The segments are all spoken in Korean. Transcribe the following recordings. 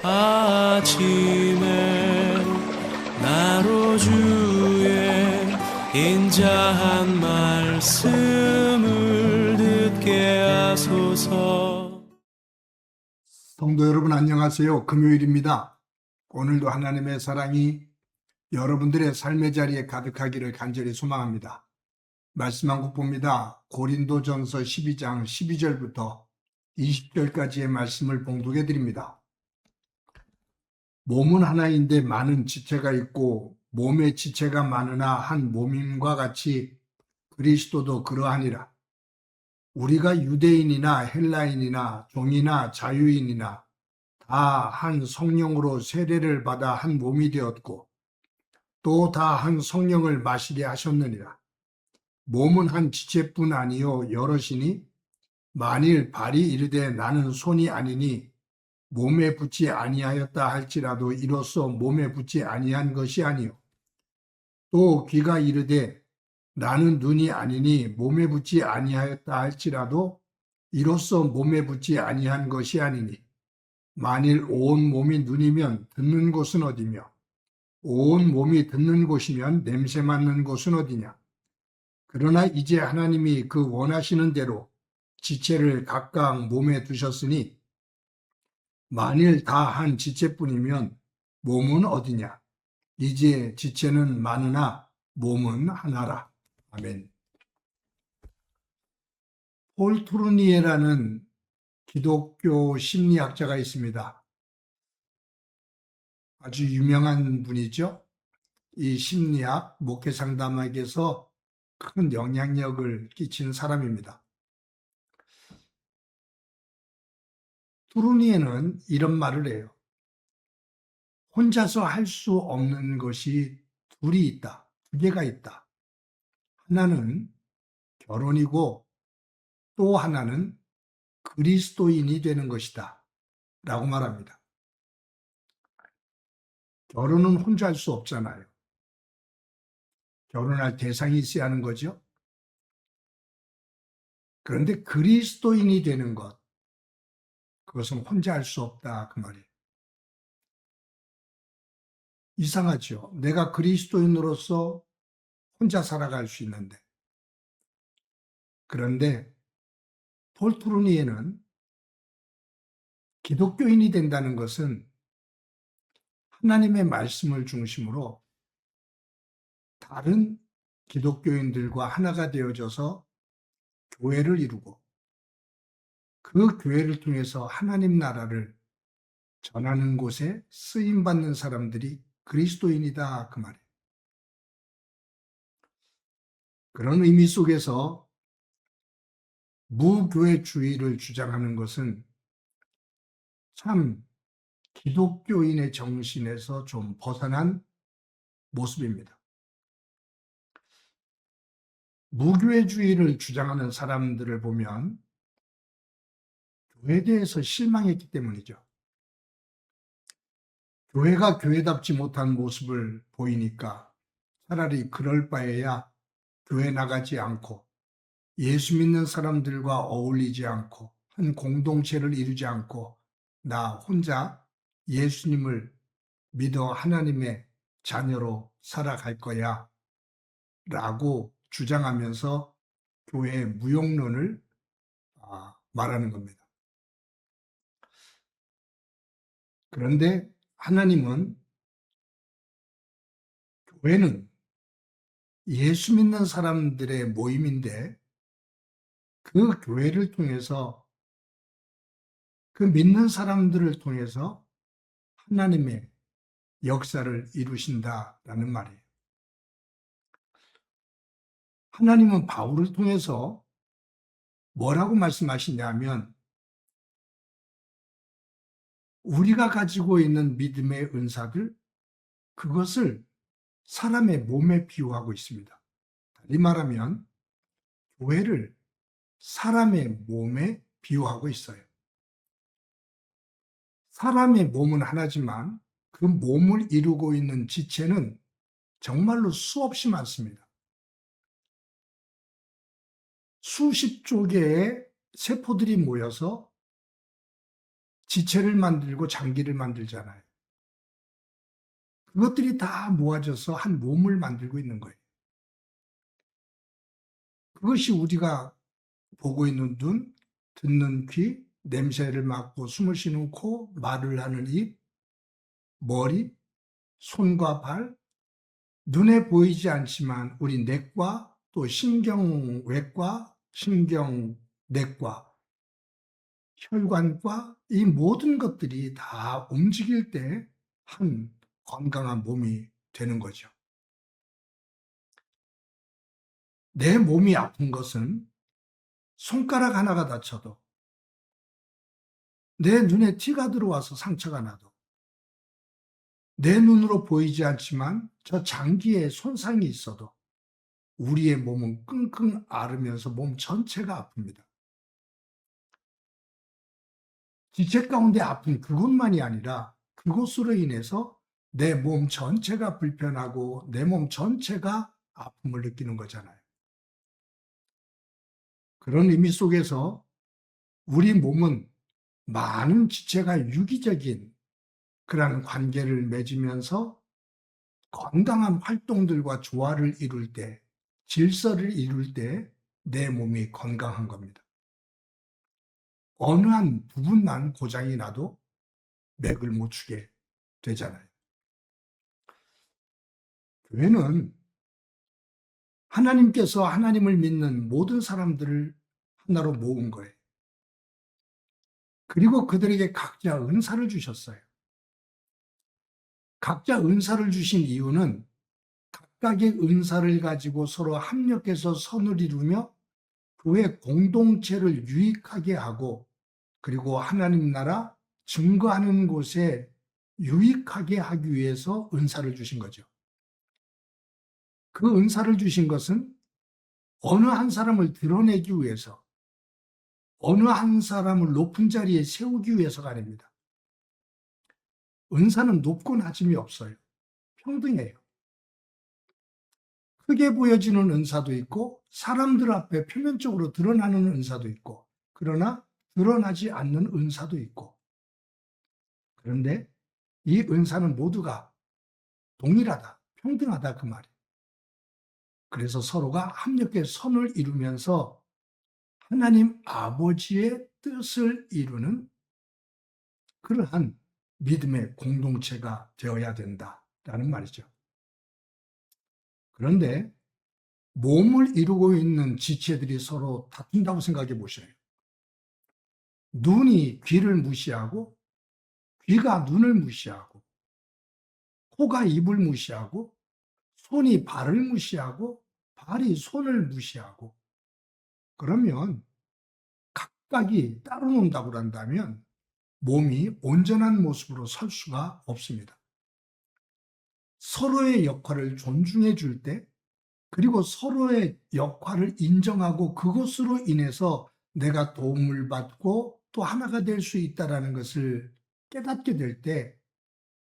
아침에 나로 주의 인자한 말씀을 듣게 하소서. 성도 여러분 안녕하세요. 금요일입니다. 오늘도 하나님의 사랑이 여러분들의 삶의 자리에 가득하기를 간절히 소망합니다. 말씀 한 곡 봅니다. 고린도전서 12장 12절부터 20절까지의 말씀을 봉독해 드립니다. 몸은 하나인데 많은 지체가 있고 몸의 지체가 많으나 한 몸임과 같이 그리스도도 그러하니라. 우리가 유대인이나 헬라인이나 종이나 자유인이나 다 한 성령으로 세례를 받아 한 몸이 되었고 또 다 한 성령을 마시게 하셨느니라. 몸은 한 지체뿐 아니요 여럿이니 만일 발이 이르되 나는 손이 아니니 몸에 붙지 아니하였다 할지라도 이로써 몸에 붙지 아니한 것이 아니요 또 귀가 이르되 나는 눈이 아니니 몸에 붙지 아니하였다 할지라도 이로써 몸에 붙지 아니한 것이 아니니 만일 온 몸이 눈이면 듣는 곳은 어디며 온 몸이 듣는 곳이면 냄새 맡는 곳은 어디냐. 그러나 이제 하나님이 그 원하시는 대로 지체를 각각 몸에 두셨으니 만일 다 한 지체뿐이면 몸은 어디냐. 이제 지체는 많으나 몸은 하나라. 아멘. 폴 투르니에라는 기독교 심리학자가 있습니다. 아주 유명한 분이죠. 이 심리학, 목회 상담학에서 큰 영향력을 끼친 사람입니다. 투르니에는 이런 말을 해요. 혼자서 할 수 없는 것이 둘이 있다. 두 개가 있다. 하나는 결혼이고 또 하나는 그리스도인이 되는 것이다. 라고 말합니다. 결혼은 혼자 할 수 없잖아요. 결혼할 대상이 있어야 하는 거죠. 그런데 그리스도인이 되는 것, 그것은 혼자 할 수 없다. 그 말이에요. 이상하죠. 내가 그리스도인으로서 혼자 살아갈 수 있는데. 그런데 폴 투르니에는 기독교인이 된다는 것은 하나님의 말씀을 중심으로 다른 기독교인들과 하나가 되어져서 교회를 이루고 그 교회를 통해서 하나님 나라를 전하는 곳에 쓰임받는 사람들이 그리스도인이다. 그 말이에요. 그런 의미 속에서 무교회주의를 주장하는 것은 참 기독교인의 정신에서 좀 벗어난 모습입니다. 무교회주의를 주장하는 사람들을 보면 교회에 대해서 실망했기 때문이죠. 교회가 교회답지 못한 모습을 보이니까 차라리 그럴 바에야 교회 나가지 않고 예수 믿는 사람들과 어울리지 않고 한 공동체를 이루지 않고 나 혼자 예수님을 믿어 하나님의 자녀로 살아갈 거야 라고 주장하면서 교회의 무용론을 말하는 겁니다. 그런데 하나님은 교회는 예수 믿는 사람들의 모임인데 그 교회를 통해서 그 믿는 사람들을 통해서 하나님의 역사를 이루신다라는 말이에요. 하나님은 바울을 통해서 뭐라고 말씀하시냐면 우리가 가지고 있는 믿음의 은사들 그것을 사람의 몸에 비유하고 있습니다. 다시 말하면 교회를 사람의 몸에 비유하고 있어요. 사람의 몸은 하나지만 그 몸을 이루고 있는 지체는 정말로 수없이 많습니다. 수십 조 개의 세포들이 모여서 지체를 만들고 장기를 만들잖아요. 그것들이 다 모아져서 한 몸을 만들고 있는 거예요. 그것이 우리가 보고 있는 눈, 듣는 귀, 냄새를 맡고 숨을 쉬는 코, 말을 하는 입, 머리, 손과 발, 눈에 보이지 않지만 우리 내과, 또 신경외과, 신경내과, 혈관과 이 모든 것들이 다 움직일 때 한 건강한 몸이 되는 거죠. 내 몸이 아픈 것은 손가락 하나가 다쳐도, 내 눈에 티가 들어와서 상처가 나도, 내 눈으로 보이지 않지만 저 장기에 손상이 있어도 우리의 몸은 끙끙 앓으면서 몸 전체가 아픕니다. 지체 가운데 아픈 그것만이 아니라 그것으로 인해서 내 몸 전체가 불편하고 내 몸 전체가 아픔을 느끼는 거잖아요. 그런 의미 속에서 우리 몸은 많은 지체가 유기적인 그런 관계를 맺으면서 건강한 활동들과 조화를 이룰 때, 질서를 이룰 때 내 몸이 건강한 겁니다. 어느 한 부분만 고장이 나도 맥을 못 추게 되잖아요. 교회는 하나님께서 하나님을 믿는 모든 사람들을 하나로 모은 거예요. 그리고 그들에게 각자 은사를 주셨어요. 각자 은사를 주신 이유는 각각의 은사를 가지고 서로 합력해서 선을 이루며 교회 공동체를 유익하게 하고 그리고 하나님 나라 증거하는 곳에 유익하게 하기 위해서 은사를 주신 거죠. 그 은사를 주신 것은 어느 한 사람을 드러내기 위해서, 어느 한 사람을 높은 자리에 세우기 위해서가 아닙니다. 은사는 높고 낮음이 없어요. 평등해요. 크게 보여지는 은사도 있고 사람들 앞에 표면적으로 드러나는 은사도 있고 그러나 드러나지 않는 은사도 있고, 그런데 이 은사는 모두가 동일하다, 평등하다 그 말이에요. 그래서 서로가 합력해 선을 이루면서 하나님 아버지의 뜻을 이루는 그러한 믿음의 공동체가 되어야 된다라는 말이죠. 그런데 몸을 이루고 있는 지체들이 서로 다툰다고 생각해 보셔요. 눈이 귀를 무시하고, 귀가 눈을 무시하고, 코가 입을 무시하고, 손이 발을 무시하고, 발이 손을 무시하고, 그러면 각각이 따로 논다고 한다면 몸이 온전한 모습으로 설 수가 없습니다. 서로의 역할을 존중해 줄 때, 그리고 서로의 역할을 인정하고 그것으로 인해서 내가 도움을 받고 또 하나가 될 수 있다는 것을 깨닫게 될 때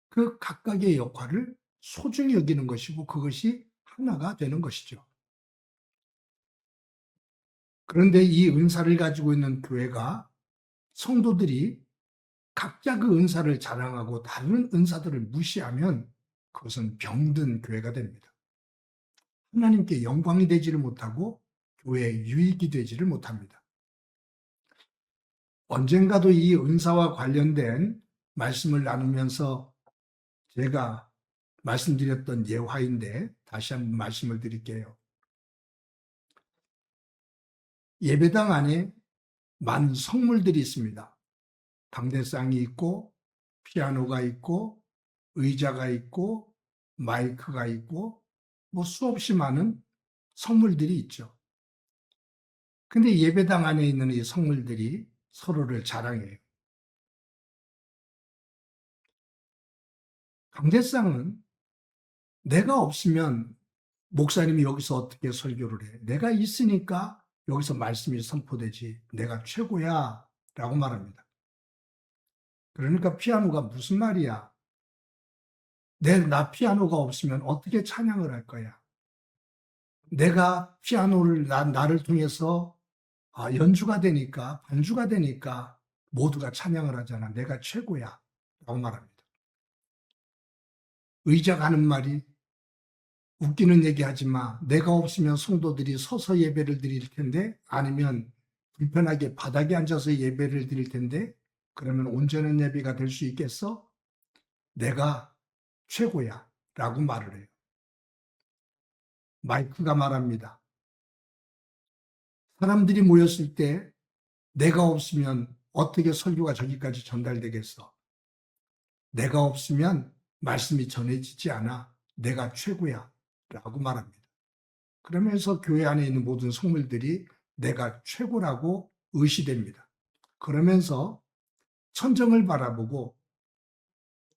그 각각의 역할을 소중히 여기는 것이고 그것이 하나가 되는 것이죠. 그런데 이 은사를 가지고 있는 교회가 성도들이 각자 그 은사를 자랑하고 다른 은사들을 무시하면 그것은 병든 교회가 됩니다. 하나님께 영광이 되지를 못하고 교회에 유익이 되지를 못합니다. 언젠가도 이 은사와 관련된 말씀을 나누면서 제가 말씀드렸던 예화인데 다시 한번 말씀을 드릴게요. 예배당 안에 많은 성물들이 있습니다. 강대상이 있고 피아노가 있고 의자가 있고 마이크가 있고 뭐 수없이 많은 성물들이 있죠. 근데 예배당 안에 있는 이 성물들이 서로를 자랑해요. 강대상은 내가 없으면 목사님이 여기서 어떻게 설교를 해? 내가 있으니까 여기서 말씀이 선포되지. 내가 최고야 라고 말합니다. 그러니까 피아노가 무슨 말이야? 나 피아노가 없으면 어떻게 찬양을 할 거야? 내가 피아노를 나를 통해서 연주가 되니까, 반주가 되니까 모두가 찬양을 하잖아. 내가 최고야. 라고 말합니다. 의자가 하는 말이 웃기는 얘기 하지 마. 내가 없으면 성도들이 서서 예배를 드릴 텐데 아니면 불편하게 바닥에 앉아서 예배를 드릴 텐데 그러면 온전한 예배가 될 수 있겠어? 내가 최고야. 라고 말을 해요. 마이크가 말합니다. 사람들이 모였을 때 내가 없으면 어떻게 설교가 저기까지 전달되겠어? 내가 없으면 말씀이 전해지지 않아. 내가 최고야. 라고 말합니다. 그러면서 교회 안에 있는 모든 성물들이 내가 최고라고 의시됩니다. 그러면서 천정을 바라보고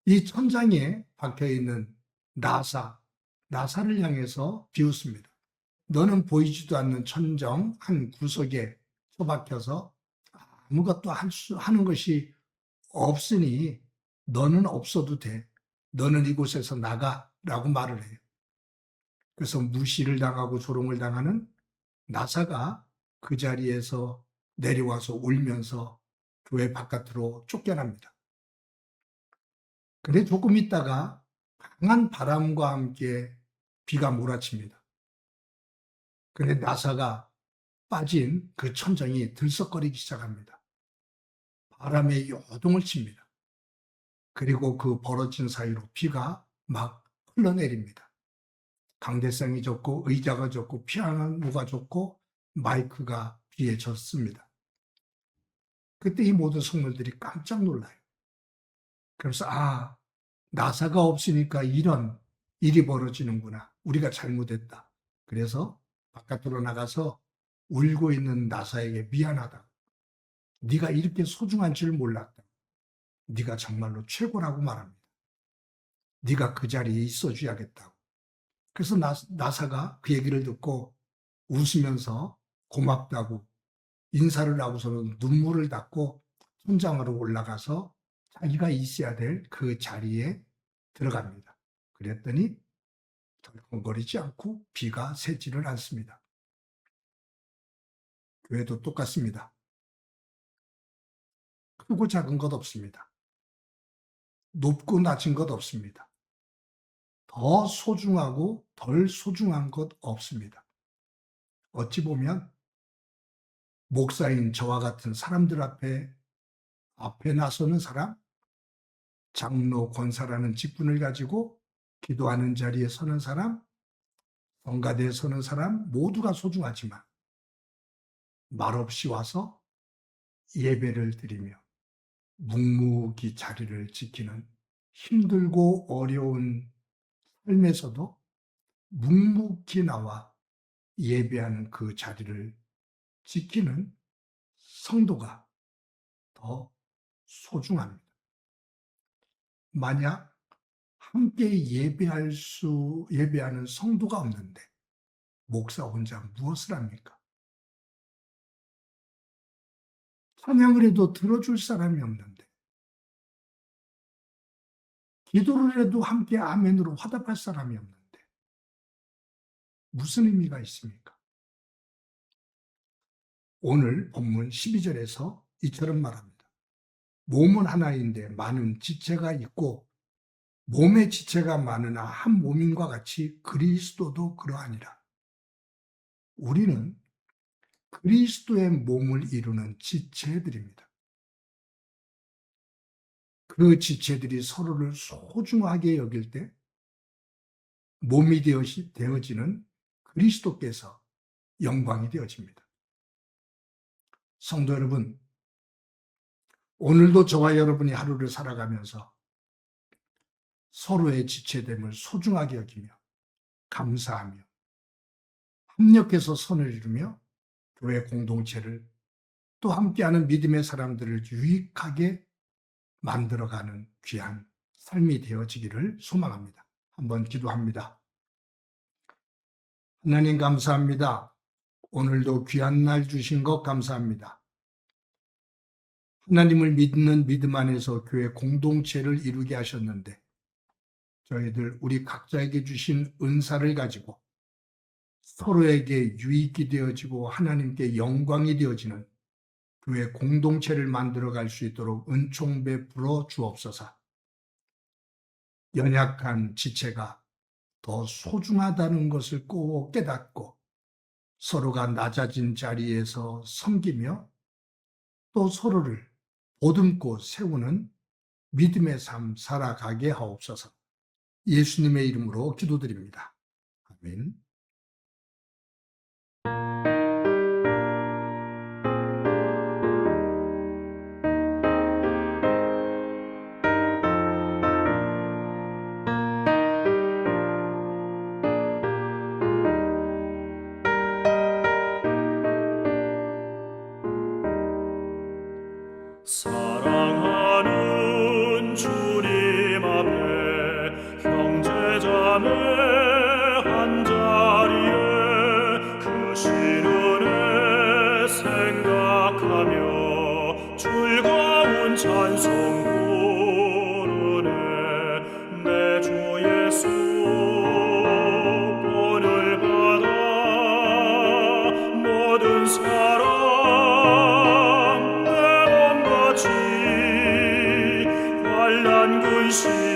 이 천장에 박혀있는 나사를 향해서 비웃습니다. 너는 보이지도 않는 천정 한 구석에 처박혀서 아무것도 하는 것이 없으니 너는 없어도 돼. 너는 이곳에서 나가. 라고 말을 해요. 그래서 무시를 당하고 조롱을 당하는 나사가 그 자리에서 내려와서 울면서 교회 바깥으로 쫓겨납니다. 근데 조금 있다가 강한 바람과 함께 비가 몰아칩니다. 근데 나사가 빠진 그 천정이 들썩거리기 시작합니다. 바람에 요동을 칩니다. 그리고 그 벌어진 사이로 비가 막 흘러내립니다. 강대상이 졌고 의자가 졌고 피아노가 졌고 마이크가 비에 젖습니다. 그때 이 모든 성물들이 깜짝 놀라요. 그래서 나사가 없으니까 이런 일이 벌어지는구나. 우리가 잘못했다. 그래서 바깥으로 나가서 울고 있는 나사에게 미안하다. 네가 이렇게 소중한 줄 몰랐다. 네가 정말로 최고라고 말합니다. 네가 그 자리에 있어줘야겠다고. 그래서 나사가 그 얘기를 듣고 웃으면서 고맙다고 인사를 하고서는 눈물을 닦고 천장으로 올라가서 자기가 있어야 될 그 자리에 들어갑니다. 그랬더니 덜컹거리지 않고 비가 새지를 않습니다. 교회도 똑같습니다. 크고 작은 것 없습니다. 높고 낮은 것 없습니다. 더 소중하고 덜 소중한 것 없습니다. 어찌 보면 목사인 저와 같은 사람들 앞에 나서는 사람, 장로, 권사라는 직분을 가지고 기도하는 자리에 서는 사람, 성가대에 서는 사람 모두가 소중하지만 말없이 와서 예배를 드리며 묵묵히 자리를 지키는 힘들고 어려운 삶에서도 묵묵히 나와 예배하는 그 자리를 지키는 성도가 더 소중합니다. 만약 함께 예배하는 성도가 없는데 목사 혼자 무엇을 합니까? 찬양을 해도 들어줄 사람이 없는데 기도를 해도 함께 아멘으로 화답할 사람이 없는데 무슨 의미가 있습니까? 오늘 본문 12절에서 이처럼 말합니다. 몸은 하나인데 많은 지체가 있고 몸의 지체가 많으나 한 몸인과 같이 그리스도도 그러하니라. 우리는 그리스도의 몸을 이루는 지체들입니다. 그 지체들이 서로를 소중하게 여길 때 몸이 되어지는 그리스도께서 영광이 되어집니다. 성도 여러분, 오늘도 저와 여러분이 하루를 살아가면서 서로의 지체됨을 소중하게 여기며 감사하며 협력해서 선을 이루며 교회 공동체를 또 함께하는 믿음의 사람들을 유익하게 만들어가는 귀한 삶이 되어지기를 소망합니다. 한번 기도합니다. 하나님 감사합니다. 오늘도 귀한 날 주신 것 감사합니다. 하나님을 믿는 믿음 안에서 교회 공동체를 이루게 하셨는데 저희들 우리 각자에게 주신 은사를 가지고 서로에게 유익이 되어지고 하나님께 영광이 되어지는 교회 공동체를 만들어갈 수 있도록 은총 베풀어 주옵소서. 연약한 지체가 더 소중하다는 것을 꼭 깨닫고 서로가 낮아진 자리에서 섬기며 또 서로를 보듬고 세우는 믿음의 삶 살아가게 하옵소서. 예수님의 이름으로 기도드립니다. 아멘. 사랑하는 주님 앞에 형제자매 한자리에 그 신은혜 생각하며 즐거운 찬송 부르네. 내 주 예수 본을 받아 모든 사랑 환난 군신